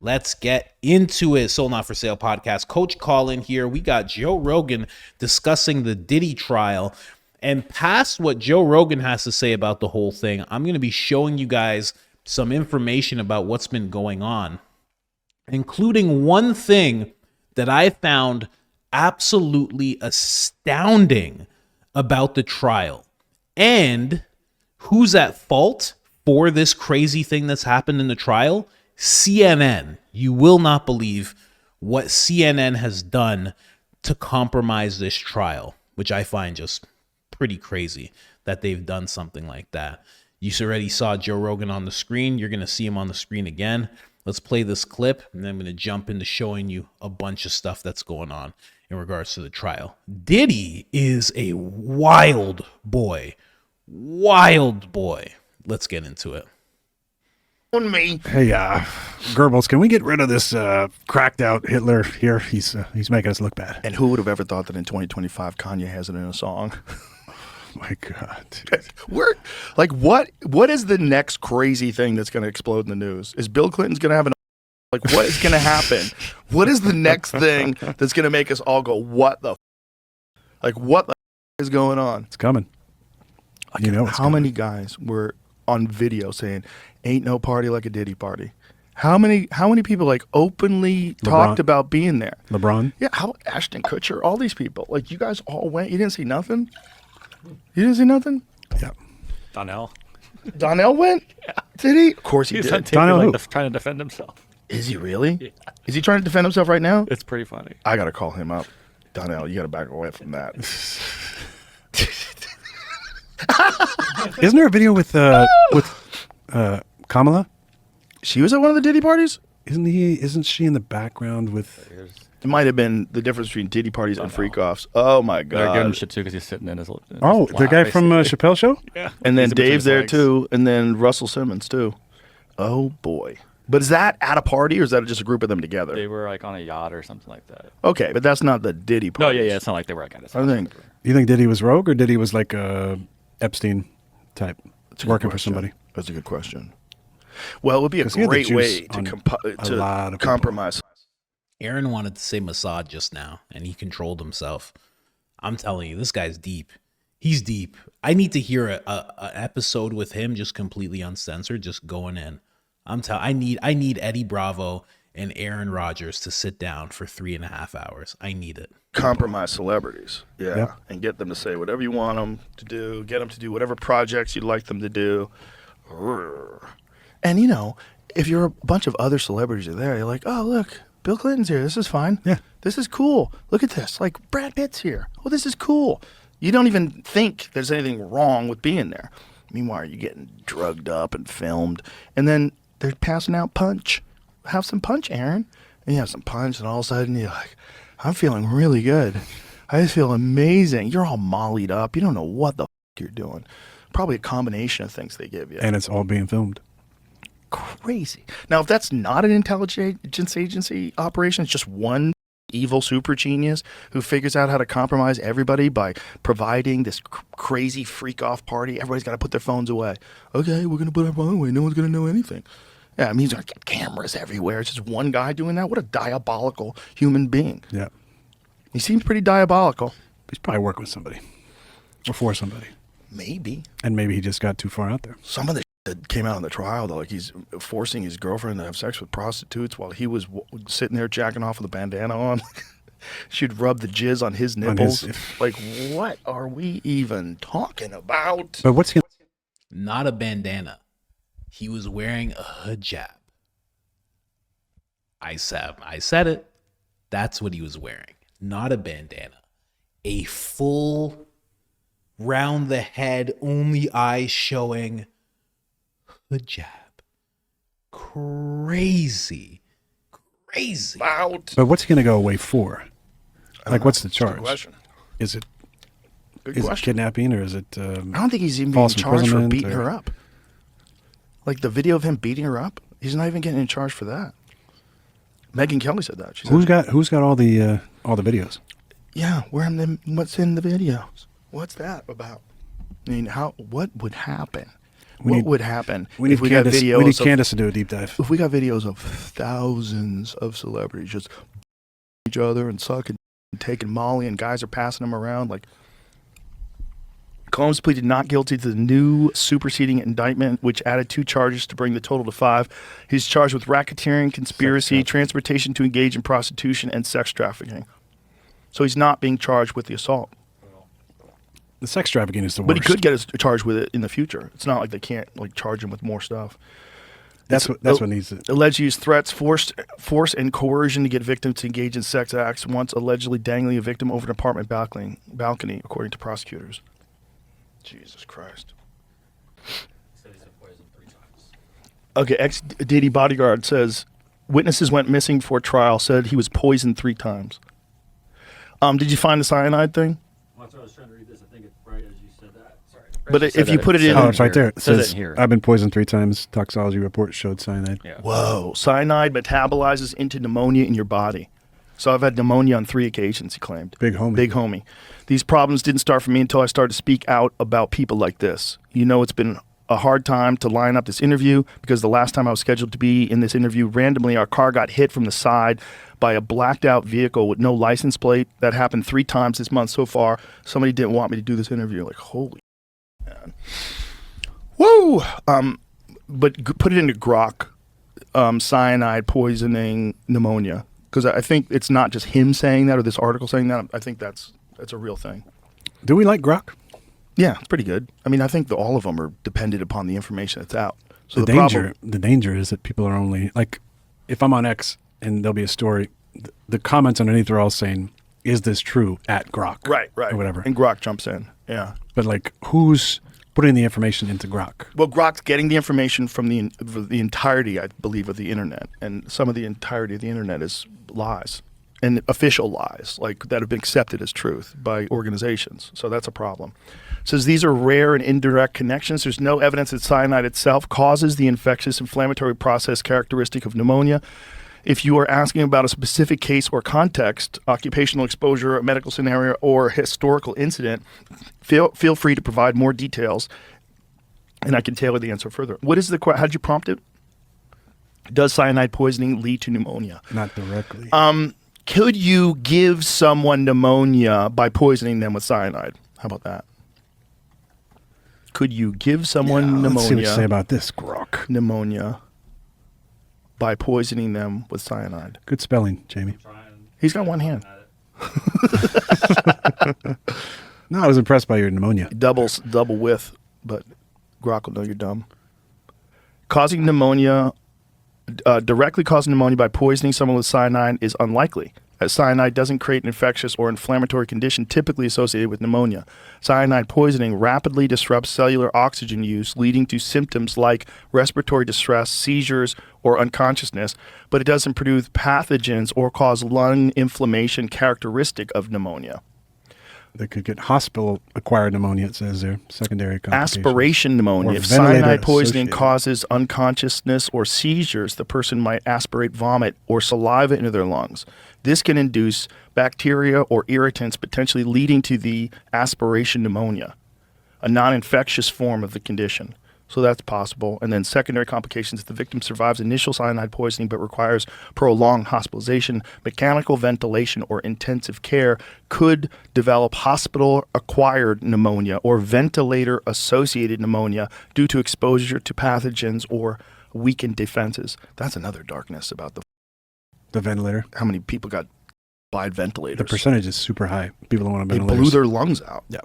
Let's get into it. Sold Not For Sale podcast. Coach Colin here. We got Joe Rogan discussing the Diddy trial. And past what Joe Rogan has to say about the whole thing, I'm going to be showing you guys some information about what's been going on, including one thing that I found absolutely astounding about the trial and who's at fault for this crazy thing that's happened in the trial. CNN. You will not believe what CNN has done to compromise this trial, which I find just pretty crazy that they've done something like that. You already saw Joe Rogan on the screen. You're going to see him on the screen again. Let's play this clip, and then I'm going to jump into showing you a bunch of stuff that's going on in regards to the trial. Diddy is a wild boy. Wild boy. Let's get into it. On me. Hey, Goebbels, can we get rid of this cracked out Hitler here? He's making us look bad. And who would have ever thought that in 2025 Kanye has it in a song? My God. We're like, what is the next crazy thing that's going to explode in the news? Is Bill Clinton's going to have an like, what is going to happen? What is the next thing that's going to make us all go, what the like, what the is going on? It's coming. Like, you know, how many guys were on video saying, "Ain't no party like a Diddy party"? How many people like openly talked about being there? LeBron? Yeah, how Ashton Kutcher, all these people. Like, you guys all went. You didn't see nothing? You didn't see nothing? Yeah. Donnell. Donnell went? Yeah. Did he? Of course he He's did. on TV, Donnell like, trying to defend himself. Is he really? Yeah. Is he trying to defend himself right now? It's pretty funny. I got to call him up. Donnell, you got to back away from that. Isn't there a video with Kamala? She was at one of the Diddy parties? Isn't she in the background with... It might have been the difference between Diddy parties and freak-offs. Oh, my God. They're giving him shit, too, because he's sitting in his Oh, the guy from Chappelle Show? Yeah. And then He's in between Dave's his there, legs. too. And then Russell Simmons, too. Oh, boy. But is that at a party, or is that just a group of them together? They were, like, on a yacht or something like that. Okay, but that's not the Diddy No, party. yeah, it's not like they were, like, at a I think... You think Diddy was rogue, or Diddy was like a Epstein type, That's a good working for question. somebody? That's a good question. Well, it would be a 'Cause he had the great juice way to, on a lot of people. compromise. Aaron wanted to say Mossad just now, and he controlled himself. I'm telling you, this guy's deep. He's deep. I need to hear a episode with him just completely uncensored, just going in. I need Eddie Bravo and Aaron Rodgers to sit down for 3.5 hours. I need it. Compromise celebrities, yeah, Yep. and get them to say whatever you want them to do. Get them to do whatever projects you'd like them to do. And you know, if you're a bunch of other celebrities are there, you're like, oh look, Bill Clinton's here. This is fine. Yeah. This is cool. Look at this. Like, Brad Pitt's here. Oh, this is cool. You don't even think there's anything wrong with being there. Meanwhile, you're getting drugged up and filmed, and then they're passing out punch. Have some punch, Aaron. And you have some punch, and all of a sudden you're like, I'm feeling really good. I just feel amazing. You're all mollied up. You don't know what the you're doing. Probably a combination of things they give you. And it's all being filmed. Crazy. Now, if that's not an intelligence agency operation, it's just one evil super genius who figures out how to compromise everybody by providing this crazy freak-off party. Everybody's got to put their phones away. Okay, we're going to put our phone away. No one's going to know anything. Yeah, I mean, he's going to get cameras everywhere. It's just one guy doing that. What a diabolical human being. Yeah. He seems pretty diabolical. He's probably working with somebody. Or for somebody. Maybe. And maybe he just got too far out there. Some of the that came out in the trial, though, like he's forcing his girlfriend to have sex with prostitutes while he was sitting there jacking off with a bandana on. She'd rub the jizz on his nipples. Like, what are we even talking about? But what's he... Not a bandana. He was wearing a hijab. I said it. That's what he was wearing. Not a bandana. A full round the head, only eyes showing hijab. Crazy. About. But what's he going to go away for? Like, what's the charge? Good question. Is it Good is it question. kidnapping, or is it... I don't think he's even being false charged for imprisonment, beating or- her up. Like the video of him beating her up, he's not even getting in charge for that. Megyn Kelly said that. She said, Who's got all the videos? yeah, what's in the videos? What's that about? I mean, what would happen What would happen We need if we got Candace, videos we need of, Candace to do a deep dive. if we got videos of thousands of celebrities just each other and sucking and taking Molly, and guys are passing them around like. Combs pleaded not guilty to the new superseding indictment, which added 2 charges to bring the total to 5. He's charged with racketeering, conspiracy, transportation to engage in prostitution, and sex trafficking. So he's not being charged with the assault. The sex trafficking is the worst. But he could get charged with it in the future. It's not like they can't charge him with more stuff. That's what needs it. Alleged use threats, force and coercion to get victims to engage in sex acts, once allegedly dangling a victim over an apartment balcony, according to prosecutors. Jesus Christ. Okay, ex-Diddy bodyguard says witnesses went missing before trial, said he was poisoned 3 times. Did you find the cyanide thing? Well, I was trying to read this. I think it's right as you said that. Sorry. But if you put it in... Oh, it's right there. It says says, it here. I've been poisoned 3 times. Toxology report showed cyanide. Yeah. Whoa. Cyanide metabolizes into pneumonia in your body. So I've had pneumonia on 3 occasions, he claimed. Big homie. Big homie. These problems didn't start for me until I started to speak out about people like this. You know, it's been a hard time to line up this interview because the last time I was scheduled to be in this interview, randomly our car got hit from the side by a blacked out vehicle with no license plate. That happened 3 times this month so far. Somebody didn't want me to do this interview. Like, holy man. Woo! But put it into grok, cyanide poisoning pneumonia. Because I think it's not just him saying that or this article saying that. I think that's a real thing. Do we like grok? Yeah, it's pretty good. I mean, I think all of them are dependent upon the information that's out. So The danger is that people are only like, if I'm on X and there'll be a story, the comments underneath are all saying, "Is this true?" at grok, right, or whatever, and grok jumps in. Yeah, but like, who's putting the information into grok? Well, grok's getting the information from the entirety, I believe, of the internet, and some of the entirety of the internet is lies and official lies, like that have been accepted as truth by organizations. So that's a problem. It says these are rare and indirect connections. There's no evidence that cyanide itself causes the infectious inflammatory process characteristic of pneumonia. If you are asking about a specific case or context, occupational exposure, a medical scenario, or historical incident, feel free to provide more details, and I can tailor the answer further. What is the question? How did you prompt it? Does cyanide poisoning lead to pneumonia? Not directly. Could you give someone pneumonia by poisoning them with cyanide? How about that? Could you give someone pneumonia? Let's see what you say about this, grok. Pneumonia by poisoning them with cyanide. Good spelling, Jamie. He's got one hand. No, I was impressed by your pneumonia. Double width, but grok will know you're dumb. Causing pneumonia, directly causing pneumonia by poisoning someone with cyanide is unlikely, as cyanide doesn't create an infectious or inflammatory condition typically associated with pneumonia. Cyanide poisoning rapidly disrupts cellular oxygen use, leading to symptoms like respiratory distress, seizures, or unconsciousness, but it doesn't produce pathogens or cause lung inflammation characteristic of pneumonia. They could get hospital-acquired pneumonia, it says there, secondary complications. Aspiration pneumonia. Or If cyanide poisoning ventilator-associated. causes unconsciousness or seizures, the person might aspirate vomit or saliva into their lungs. This can induce bacteria or irritants, potentially leading to the aspiration pneumonia, a non-infectious form of the condition. So that's possible. And then secondary complications, if the victim survives initial cyanide poisoning but requires prolonged hospitalization, mechanical ventilation, or intensive care, could develop hospital-acquired pneumonia or ventilator-associated pneumonia due to exposure to pathogens or weakened defenses. That's another darkness about The ventilator. how many people got by ventilators. The percentage is super high. People don't want to They ventilators. blew their lungs out. Yeah.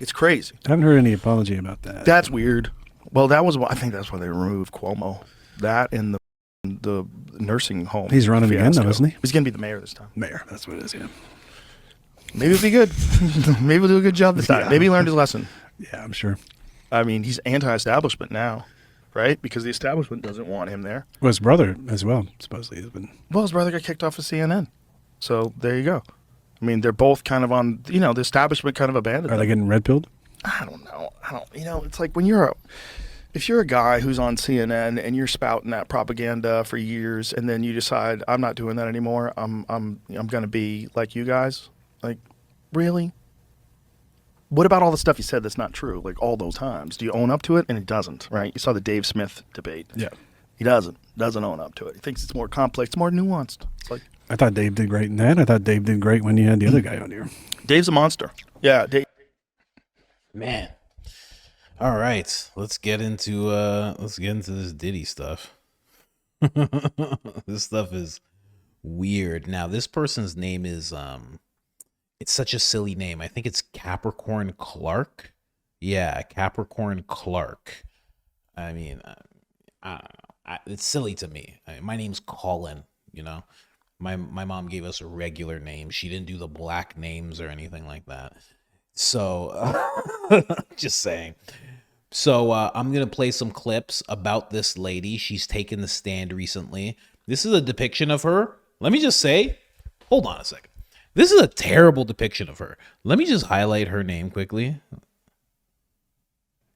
It's crazy. I haven't heard any apology about that. That's weird. Well, I think that's why they removed Cuomo. That and the nursing home. He's running again, though, isn't he? He's going to be the mayor this time. Mayor, that's what it is, yeah. Maybe it'll be good. Maybe we'll do a good job this time. Yeah. Maybe he learned his lesson. Yeah, I'm sure. I mean, he's anti-establishment now, right? Because the establishment doesn't want him there. Well, his brother as well, supposedly, has been... Well, his brother got kicked off of CNN. So there you go. I mean, they're both kind of on, the establishment kind of abandoned Are they them. getting red-pilled? I don't know. It's like when if you're a guy who's on CNN and you're spouting that propaganda for years, and then you decide I'm not doing that anymore. I'm going to be like you guys. Like, really? What about all the stuff he said that's not true? Like all those times. Do you own up to it? And he doesn't, right? You saw the Dave Smith debate. Yeah. He doesn't own up to it. He thinks it's more complex, it's more nuanced. It's like I thought Dave did great in that. I thought Dave did great when you had the other guy on here. Dave's a monster. Yeah, Dave. Man. All right, let's get into this Diddy stuff. This stuff is weird. Now, this person's name is it's such a silly name. I think it's Capricorn Clark. Yeah, Capricorn Clark. I mean, I don't know. It's silly to me. My name's COLIN, you know. My mom gave us a regular name. She didn't do the black names or anything like that. So, just saying. So I'm going to play some clips about this lady. She's taken the stand recently. This is a depiction of her. Let me just say, hold on a second. This is a terrible depiction of her. Let me just highlight her name quickly.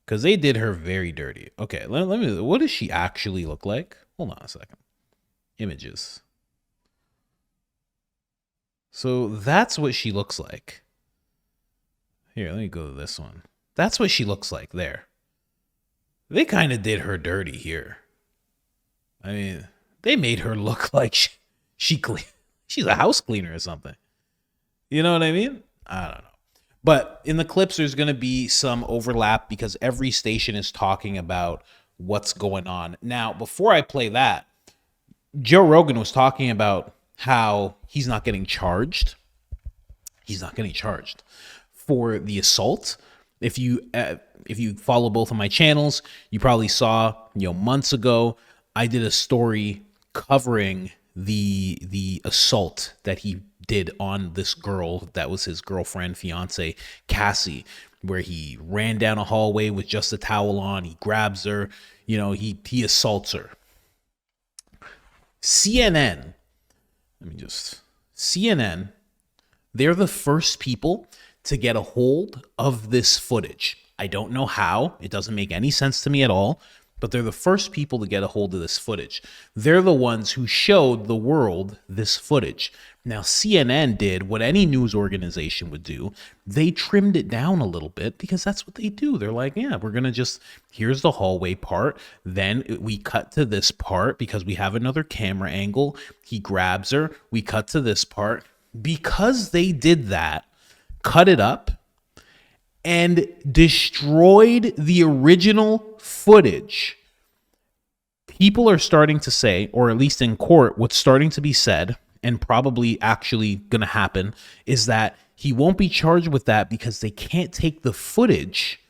Because they did her very dirty. Okay, let me, what does she actually look like? Hold on a second. Images. So that's what she looks like. Here, let me go to this one. That's what she looks like there. They kind of did her dirty here. I mean, they made her look like she's a house cleaner or something. You know what I mean? I don't know. But in the clips, there's going to be some overlap because every station is talking about what's going on. Now, before I play that, Joe Rogan was talking about how he's not getting charged. He's not getting charged for the assault. If you follow both of my channels, you probably saw, months ago, I did a story covering the assault that he did on this girl that was his girlfriend, fiance, Cassie, where he ran down a hallway with just a towel on. He grabs her, he assaults her. CNN, they're the first people to get a hold of this footage. I don't know how. It doesn't make any sense to me at all, but they're the first people to get a hold of this footage. They're the ones who showed the world this footage. Now, CNN did what any news organization would do. They trimmed it down a little bit because that's what they do. They're like, yeah, we're going to here's the hallway part. Then we cut to this part because we have another camera angle. He grabs her. We cut to this part. Because they did that, cut it up, and destroyed the original footage, people are starting to say, or at least in court, what's starting to be said, and probably actually going to happen, is that he won't be charged with that because they can't take the footage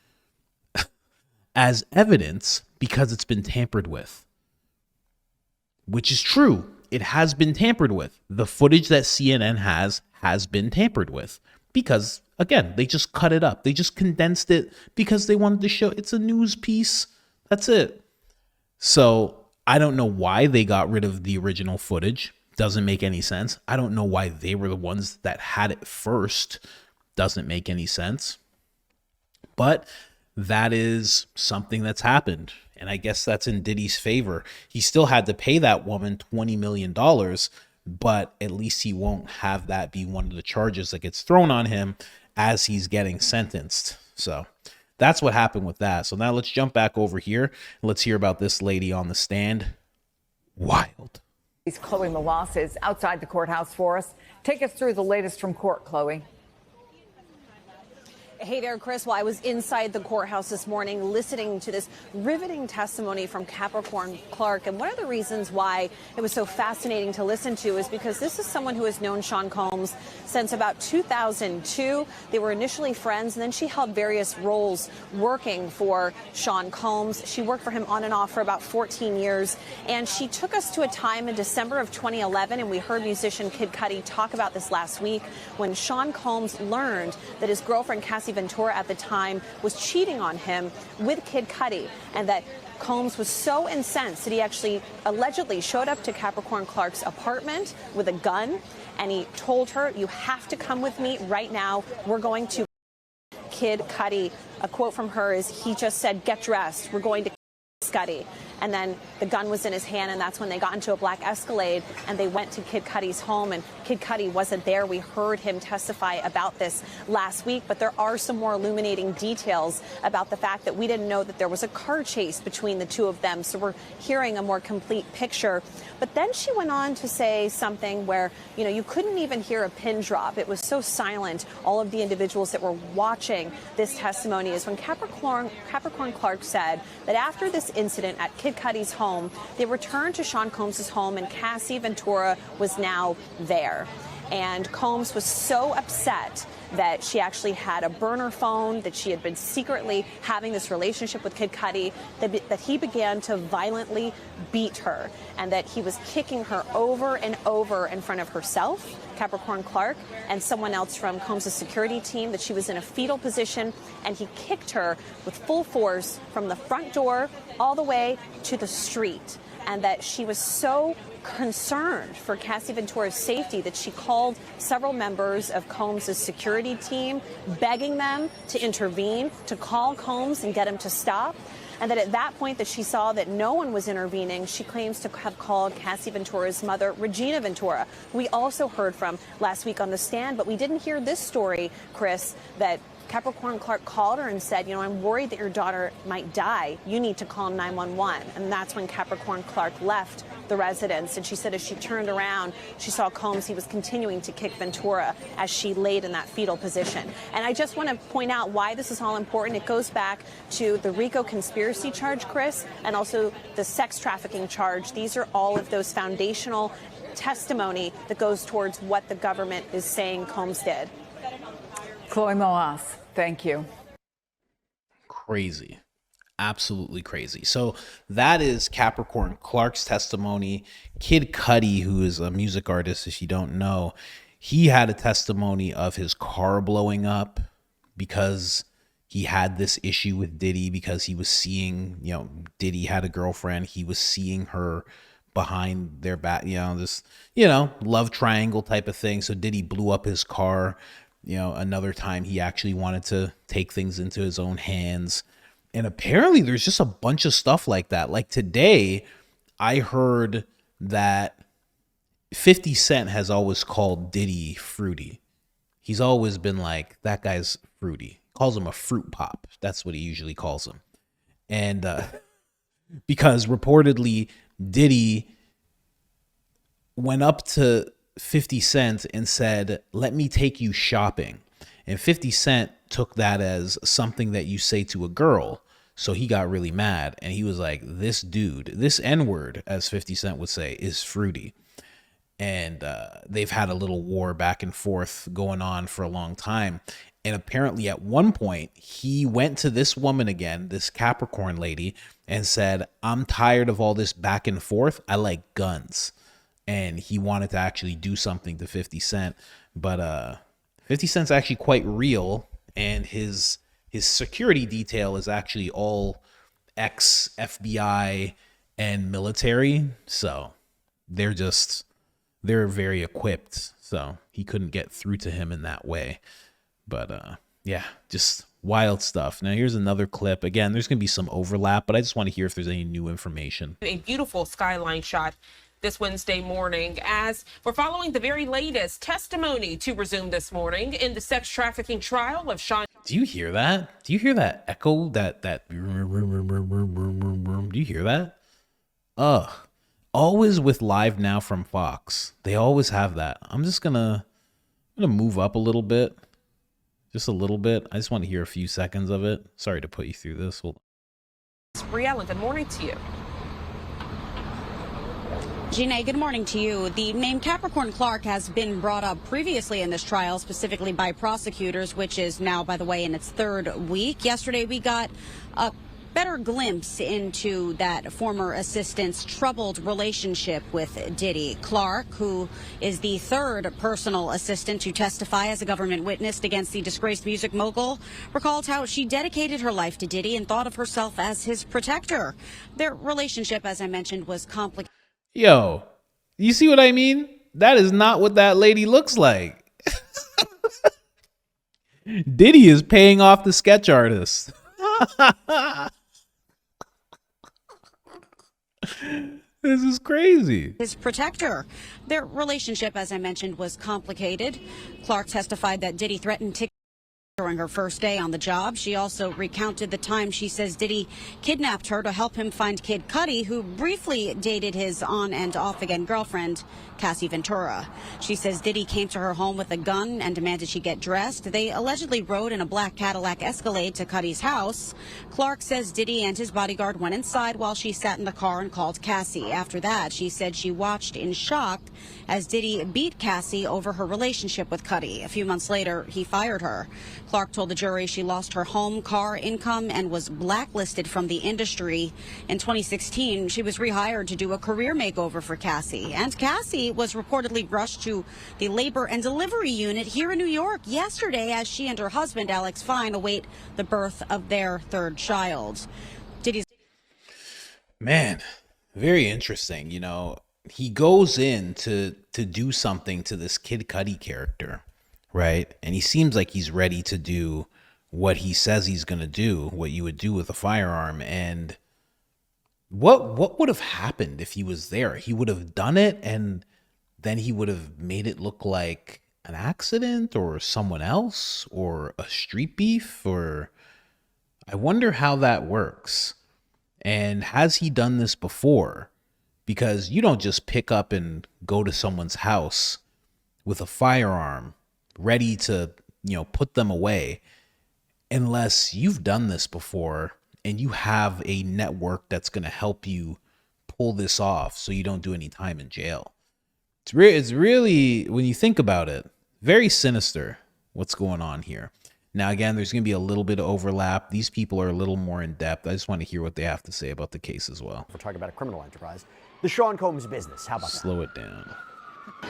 as evidence because it's been tampered with. Which is true. It has been tampered with. The footage that CNN has been tampered with. Because, again, they just cut it up. They just condensed it because they wanted to show it's a news piece. That's it. So I don't know why they got rid of the original footage. Doesn't make any sense. I don't know why they were the ones that had it first. Doesn't make any sense. But that is something that's happened. And I guess that's in Diddy's favor. He still had to pay that woman $20 million, but at least he won't have that be one of the charges that gets thrown on him as he's getting sentenced. So that's what happened with that. So now let's jump back over here. Let's hear about this lady on the stand. Wild. Chloe Malas is outside the courthouse for us. Take us through the latest from court, Chloe. Hey there, Chris. Well, I was inside the courthouse this morning listening to this riveting testimony from Capricorn Clark. And one of the reasons why it was so fascinating to listen to is because this is someone who has known Sean Combs since about 2002. They were initially friends, and then she held various roles working for Sean Combs. She worked for him on and off for about 14 years. And she took us to a time in December of 2011, and we heard musician Kid Cudi talk about this last week, when Sean Combs learned that his girlfriend, Cassie Ventura, at the time was cheating on him with Kid Cudi, and that Combs was so incensed that he actually allegedly showed up to Capricorn Clark's apartment with a gun, and he told her, "You have to come with me right now. We're going to Kid Cudi." A quote from her is, he just said, "Get dressed. We're going to Cudi." and then the gun was in his hand, and that's when they got into a black Escalade and they went to Kid Cudi's home, and Kid Cudi wasn't there. We heard him testify about this last week, but there are some more illuminating details about the fact that we didn't know that there was a car chase between the two of them, so we're hearing a more complete picture. But then she went on to say something where, you know, you couldn't even hear a pin drop. It was so silent. All of the individuals that were watching this testimony is when Capricorn Clark said that after this incident at Kid Cudi's home, they returned to Sean Combs' home, and Cassie Ventura was now there. And Combs was so upset that she actually had a burner phone, that she had been secretly having this relationship with Kid Cudi, that he began to violently beat her, and that he was kicking her over and over in front of herself, Capricorn Clark, and someone else from Combs' security team, that she was in a fetal position, and he kicked her with full force from the front door all the way to the street, and that she was so concerned for Cassie Ventura's safety that she called several members of Combs' security team, begging them to intervene, to call Combs and get him to stop. And that at that point that she saw that no one was intervening, she claims to have called Cassie Ventura's mother, Regina Ventura, who we also heard from last week on the stand. But we didn't hear this story, Chris, that Capricorn Clark called her and said, you know, I'm worried that your daughter might die. You need to call 911. And that's when Capricorn Clark left the residence. And she said as she turned around, she saw Combs. He was continuing to kick Ventura as she laid in that fetal position. And I just want to point out why this is all important. It goes back to the RICO conspiracy charge, Chris, and also the sex trafficking charge. These are all of those foundational testimony that goes towards what the government is saying Combs did. Chloe Moas, thank you. Crazy. Absolutely crazy. So that is Capricorn Clark's testimony. Kid Cudi, who is a music artist, if you don't know, he had a testimony of his car blowing up because he had this issue with Diddy, because he was seeing, you know, Diddy had a girlfriend. He was seeing her behind their back, you know, this, you know, love triangle type of thing. So Diddy blew up his car. You know, another time he actually wanted to take things into his own hands. And apparently there's just a bunch of stuff like that. Like today, I heard that 50 Cent has always called Diddy fruity. He's always been like, that guy's fruity. Calls him a fruit pop. That's what he usually calls him. And because reportedly Diddy went up to 50 Cent and said, let me take you shopping. And 50 Cent took that as something that you say to a girl. So he got really mad. And he was like, this dude, this N-word, as 50 Cent would say, is fruity. And they've had a little war back and forth going on for a long time. And apparently at one point, he went to this woman again, this Capricorn lady, and said, I'm tired of all this back and forth. I like guns. And he wanted to actually do something to 50 Cent. But 50 Cent's actually quite real. And his security detail is actually all ex-FBI and military. So they're very equipped. So he couldn't get through to him in that way. But yeah, just wild stuff. Now here's another clip. Again, there's going to be some overlap, but I just want to hear if there's any new information. A beautiful skyline shot this Wednesday morning as we're following the very latest testimony to resume this morning in the sex trafficking trial of Sean. Do you hear that? Do you hear that echo? That do you hear that? Always with Live Now from Fox. They always have that. I'm gonna move up a little bit. Just a little bit. I just want to hear a few seconds of it. Sorry to put you through this. Mistrial, good morning to you. Gina, good morning to you. The name Capricorn Clark has been brought up previously in this trial, specifically by prosecutors, which is now, by the way, in its third week. Yesterday, we got a better glimpse into that former assistant's troubled relationship with Diddy. Clark, who is the third personal assistant to testify as a government witness against the disgraced music mogul, recalled how she dedicated her life to Diddy and thought of herself as his protector. Their relationship, as I mentioned, was complicated. Yo, you see what I mean? That is not what that lady looks like. Diddy is paying off the sketch artist. This is crazy. His protector. Their relationship, as I mentioned, was complicated. Clark testified that Diddy threatened to during her first day on the job. She also recounted the time she says Diddy kidnapped her to help him find Kid Cudi, who briefly dated his on and off again girlfriend, Cassie Ventura. She says Diddy came to her home with a gun and demanded she get dressed. They allegedly rode in a black Cadillac Escalade to Cudi's house. Clark says Diddy and his bodyguard went inside while she sat in the car and called Cassie. After that, she said she watched in shock as Diddy beat Cassie over her relationship with Cudi. A few months later, he fired her. Clark told the jury she lost her home, car, income, and was blacklisted from the industry. In 2016, she was rehired to do a career makeover for Cassie. And Cassie was reportedly rushed to the labor and delivery unit here in New York yesterday as she and her husband, Alex Fine, await the birth of their third child. Diddy's Man, very interesting. You know, he goes in to do something to this Kid Cudi character, right? And he seems like he's ready to do what he says he's going to do, what you would do with a firearm. And what would have happened if he was there? He would have done it, and then he would have made it look like an accident or someone else or a street beef, or I wonder how that works. And has he done this before? Because you don't just pick up and go to someone's house with a firearm ready to, put them away unless you've done this before and you have a network that's going to help you pull this off so you don't do any time in jail. It's really, when you think about it, very sinister what's going on here. Now, again, there's going to be a little bit of overlap. These people are a little more in depth. I just want to hear what they have to say about the case as well. We're talking about a criminal enterprise. The Sean Combs business. How about that? Slow it down.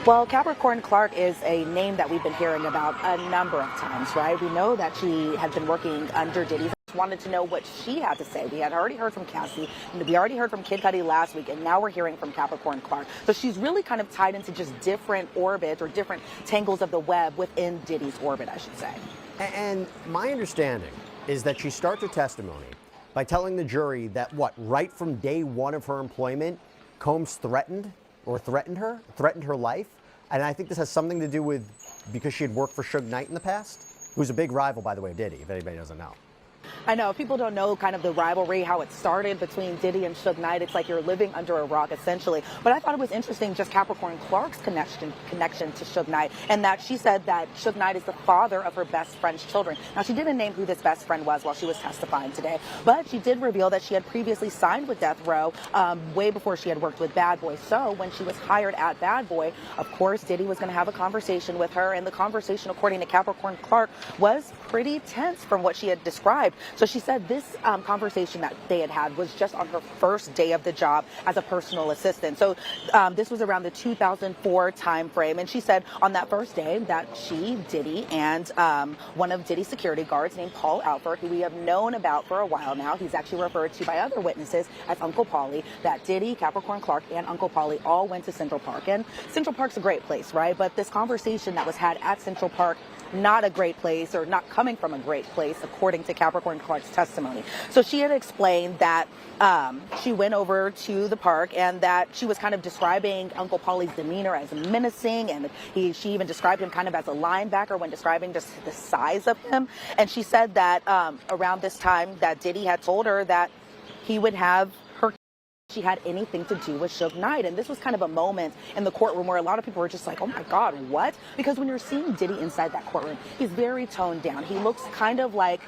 Well, Capricorn Clark is a name that we've been hearing about a number of times, right? We know that she had been working under Diddy. Wanted to know what she had to say. We had already heard from Cassie, and we already heard from Kid Cudi last week, and now we're hearing from Capricorn Clark. So she's really kind of tied into just different orbits or different tangles of the web within Diddy's orbit, I should say. And my understanding is that she starts her testimony by telling the jury that right from day one of her employment, Combs threatened her life. And I think this has something to do with because she had worked for Suge Knight in the past, who's a big rival, by the way, of Diddy, if anybody doesn't know. I know people don't know kind of the rivalry, how it started between Diddy and Suge Knight. It's like you're living under a rock, essentially. But I thought it was interesting, just Capricorn Clark's connection to Suge Knight, and that she said that Suge Knight is the father of her best friend's children. Now, she didn't name who this best friend was while she was testifying today, but she did reveal that she had previously signed with Death Row way before she had worked with Bad Boy. So when she was hired at Bad Boy, of course, Diddy was going to have a conversation with her, and the conversation, according to Capricorn Clark, was pretty tense from what she had described. So she said this conversation that they had was just on her first day of the job as a personal assistant. So this was around the 2004 time frame. And she said on that first day that she, Diddy, and one of Diddy's security guards named Paul Alford, who we have known about for a while now, he's actually referred to by other witnesses as Uncle Paulie, that Diddy, Capricorn Clark, and Uncle Paulie all went to Central Park. And Central Park's a great place, right? But this conversation that was had at Central Park, not a great place, or not coming from a great place, according to Capricorn Clark's testimony. So she had explained that she went over to the park and that she was kind of describing Uncle Paulie's demeanor as menacing, and she even described him kind of as a linebacker when describing just the size of him. And she said that around this time that Diddy had told her that he would have her she had anything to do with Suge Knight. And this was kind of a moment in the courtroom where a lot of people were just like, oh my God, what? Because when you're seeing Diddy inside that courtroom, he's very toned down. He looks kind of like,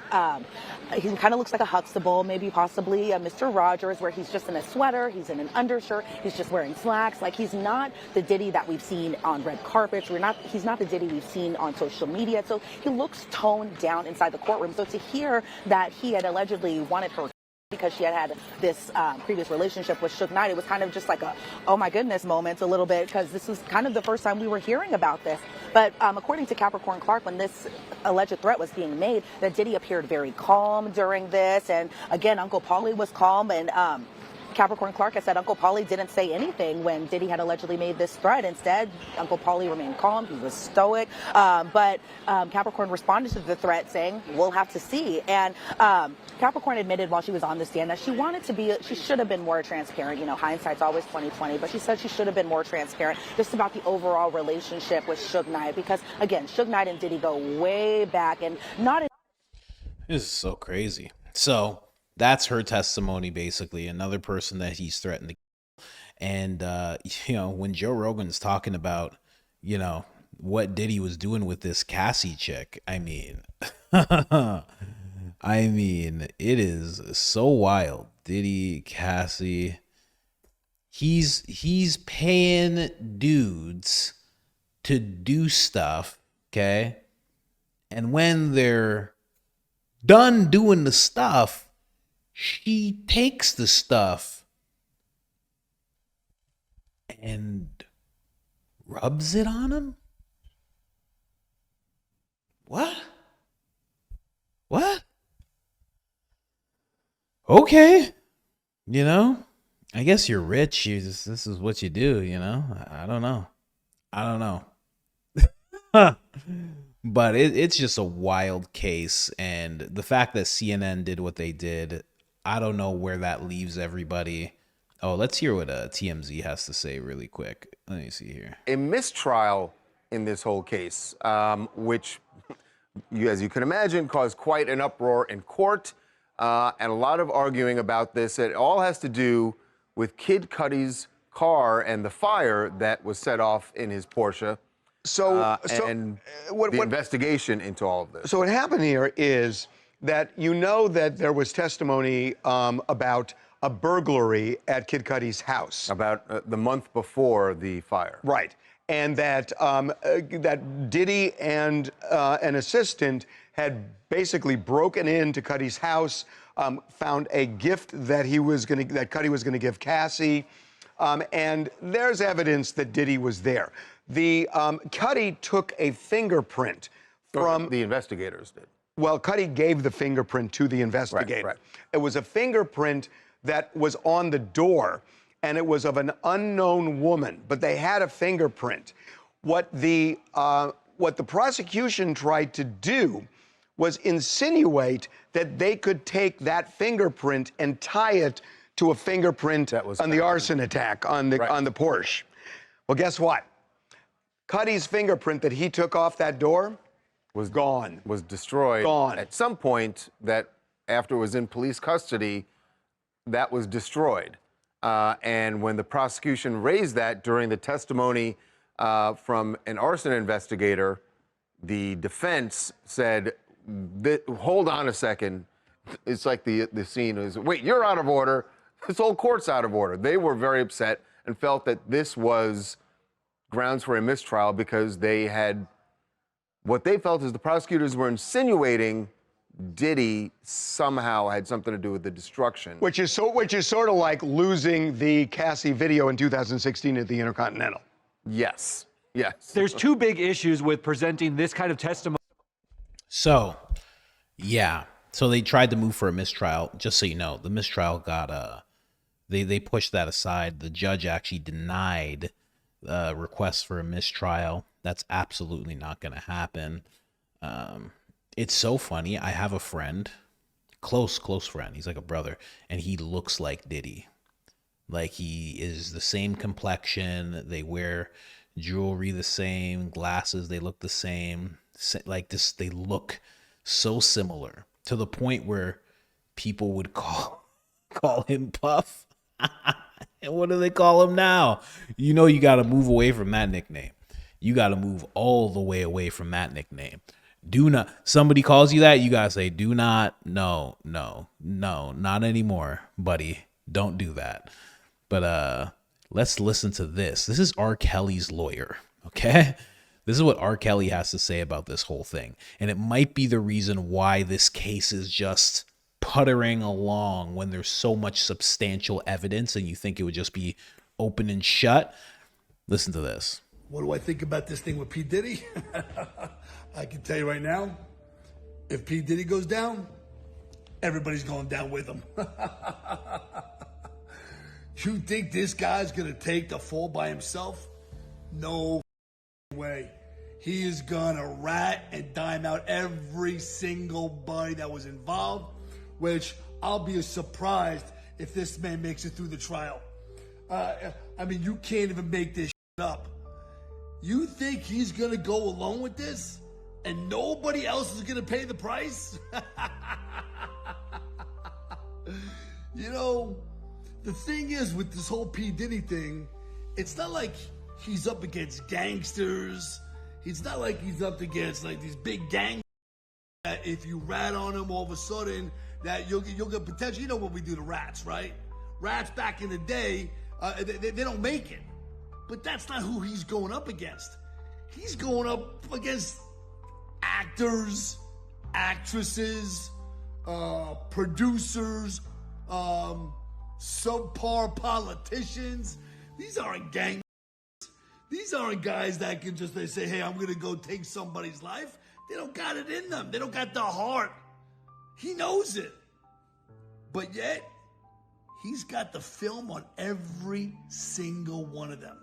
looks like a Huxtable, maybe possibly a Mr. Rogers, where he's just in a sweater, he's in an undershirt, he's just wearing slacks. Like, he's not the Diddy that we've seen on red carpets. He's not the Diddy we've seen on social media. So he looks toned down inside the courtroom. So to hear that he had allegedly wanted her because she had this previous relationship with Suge Knight, it was kind of just like a, oh my goodness moment a little bit, because this was kind of the first time we were hearing about this. But according to Capricorn Clark, when this alleged threat was being made, that Diddy appeared very calm during this. And again, Uncle Paulie was calm, and Capricorn Clark has said Uncle Paulie didn't say anything when Diddy had allegedly made this threat. Instead, Uncle Paulie remained calm. He was stoic. But Capricorn responded to the threat saying, we'll have to see. And Capricorn admitted while she was on the stand that she should have been more transparent. You know, hindsight's always 20/20, but she said she should have been more transparent just about the overall relationship with Suge Knight. Because, again, Suge Knight and Diddy go way back and not in. This is so crazy. So that's her testimony, basically. Another person that he's threatened to kill. And, you know, when Joe Rogan's talking about, you know, what Diddy was doing with this Cassie chick, I mean, it is so wild. Diddy, Cassie, he's paying dudes to do stuff, okay? And when they're done doing the stuff, she takes the stuff and rubs it on him? What? Okay. You know, I guess you're rich. This is what you do, you know? I don't know. But it's just a wild case. And the fact that CNN did what they did, I don't know where that leaves everybody. Oh, let's hear what TMZ has to say really quick. Let me see here. A mistrial in this whole case, which, as you can imagine, caused quite an uproar in court and a lot of arguing about this. It all has to do with Kid Cudi's car and the fire that was set off in his Porsche. And the investigation into all of this. So what happened here is that you know that there was testimony about a burglary at Kid Cudi's house. About the month before the fire. Right. And that that Diddy and an assistant had basically broken into Cudi's house, found a gift that Cudi was gonna give Cassie, and there's evidence that Diddy was there. The Cudi took a fingerprint from the investigators did. Well, Cudi gave the fingerprint to the investigator. Right. It was a fingerprint that was on the door, and it was of an unknown woman, but they had a fingerprint. What the prosecution tried to do was insinuate that they could take that fingerprint and tie it to a fingerprint on the arson attack on the Porsche. Well, guess what? Cudi's fingerprint that he took off that door was gone. Was destroyed. Gone. At some point, that after it was in police custody, that was destroyed. And when the prosecution raised that during the testimony from an arson investigator, the defense said, hold on a second. It's like the scene is, wait, you're out of order. This whole court's out of order. They were very upset and felt that this was grounds for a mistrial because they had, what they felt is the prosecutors were insinuating Diddy somehow had something to do with the destruction. Which is sort of like losing the Cassie video in 2016 at the Intercontinental. Yes. There's two big issues with presenting this kind of testimony. So, yeah. So they tried to move for a mistrial. Just so you know, the mistrial got they pushed that aside. The judge actually denied request for a mistrial. That's absolutely not going to happen. It's so funny. I have a friend, close friend. He's like a brother, and he looks like Diddy. Like, he is the same complexion. They wear jewelry the same, glasses. They look the same. Like this, they look so similar to the point where people would call him Puff. And what do they call him now? You know, you got to move away from that nickname. You got to move all the way away from that nickname. Do not, somebody calls you that, you got to say, do not, no, not anymore, buddy. Don't do that. But let's listen to this. This is R. Kelly's lawyer, okay? This is what R. Kelly has to say about this whole thing. And it might be the reason why this case is just puttering along when there's so much substantial evidence and you think it would just be open and shut. Listen to this. What do I think about this thing with P. Diddy? I can tell you right now, if P. Diddy goes down, everybody's going down with him. You think this guy's gonna take the fall by himself? No way. He is gonna rat and dime out every single body that was involved, which I'll be surprised if this man makes it through the trial. I mean, you can't even make this shit up. You think he's gonna go along with this and nobody else is gonna pay the price? You know, the thing is with this whole P. Diddy thing, it's not like he's up against gangsters. It's not like he's up against like these big gangs that if you rat on him all of a sudden that you'll get potential. You know what we do to rats, right? Rats back in the day, they don't make it. But that's not who he's going up against. He's going up against actors, actresses, producers, subpar politicians. These aren't gang. These aren't guys that can just, they say, hey, I'm going to go take somebody's life. They don't got it in them. They don't got the heart. He knows it. But yet, he's got the film on every single one of them.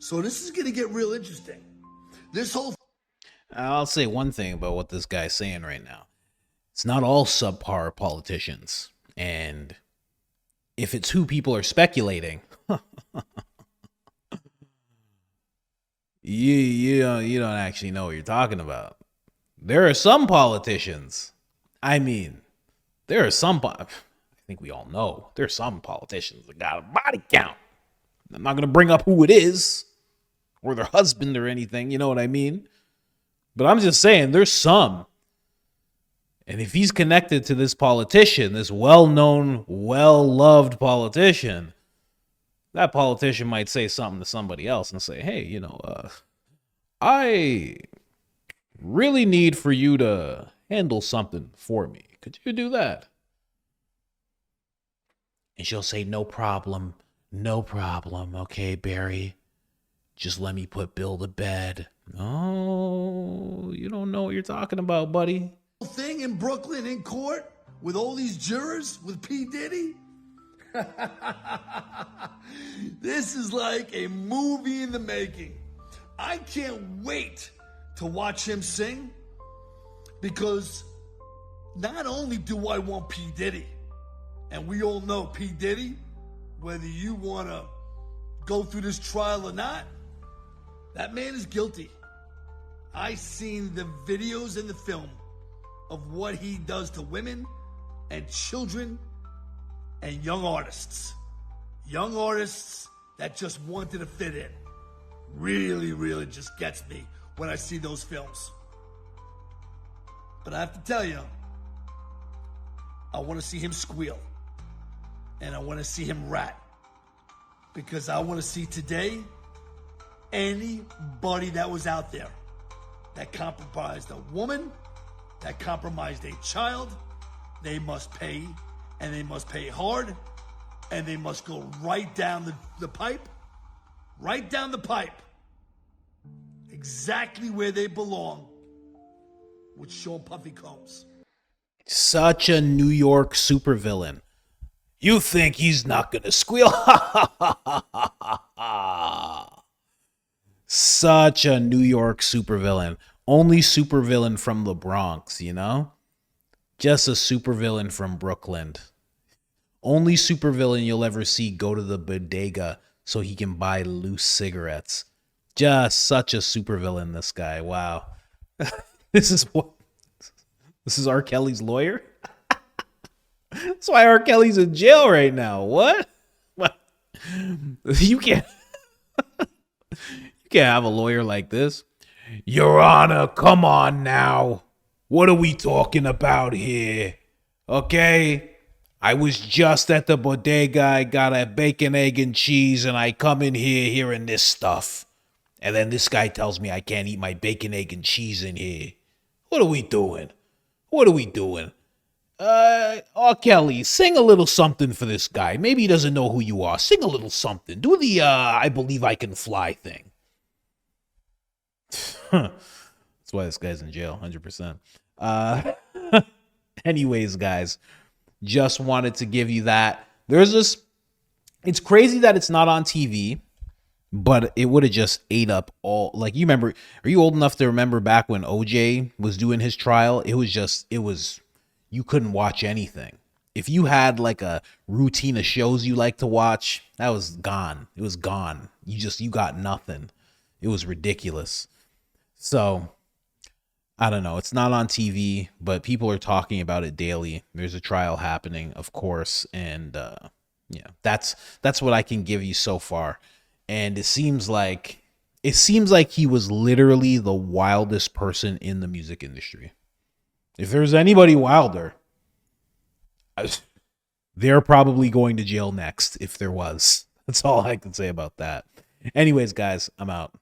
So this is going to get real interesting. This whole... I'll say one thing about what this guy's saying right now. It's not all subpar politicians. And if it's who people are speculating, you don't actually know what you're talking about. There are some politicians. I mean, there are some... I think we all know. There's some politicians that got a body count. I'm not going to bring up who it is or their husband or anything. You know what I mean? But I'm just saying there's some. And if he's connected to this politician, this well-known, well-loved politician, that politician might say something to somebody else and say, hey, I really need for you to handle something for me. Could you do that? And she'll say, no problem. No problem. Okay, Barry. Just let me put Bill to bed. Oh, you don't know what you're talking about, buddy. Thing in Brooklyn in court with all these jurors with P. Diddy. This is like a movie in the making. I can't wait to watch him sing because not only do I want P. Diddy, and we all know P. Diddy, whether you want to go through this trial or not, that man is guilty. I seen the videos and the film of what he does to women and children and young artists. Young artists that just wanted to fit in. Really, really just gets me when I see those films. But I have to tell you, I want to see him squeal. And I want to see him rat. Because I want to see today anybody that was out there that compromised a woman, that compromised a child, they must pay, and they must pay hard, and they must go right down the pipe, right down the pipe, exactly where they belong, with Sean Puffy Combs. Such a New York supervillain. You think he's not gonna squeal? Such a New York supervillain. Only supervillain from the Bronx, you know? Just a supervillain from Brooklyn. Only supervillain you'll ever see go to the bodega so he can buy loose cigarettes. Just such a supervillain, this guy. Wow. This is R. Kelly's lawyer? That's why R. Kelly's in jail right now. What? You can't have a lawyer like this. Your Honor, come on now. What are we talking about here? Okay? I was just at the bodega. I got a bacon, egg, and cheese, and I come in here hearing this stuff. And then this guy tells me I can't eat my bacon, egg, and cheese in here. What are we doing? What are we doing? R. Kelly, sing a little something for this guy. Maybe he doesn't know who you are. Sing a little something. Do the I believe I can fly thing. That's why this guy's in jail, 100%. Anyways, guys, just wanted to give you that. There's this It's crazy that it's not on TV, but it would have just ate up all, like, you remember, are you old enough to remember back when OJ was doing his trial? It was, you couldn't watch anything. If you had like a routine of shows you like to watch, that was gone. It was gone. You got nothing. It was ridiculous. So I don't know. It's not on TV, but people are talking about it daily. There's a trial happening, of course. And yeah, that's what I can give you so far. And it seems like he was literally the wildest person in the music industry. If there's anybody wilder, they're probably going to jail next if there was. That's all I can say about that. Anyways, guys, I'm out.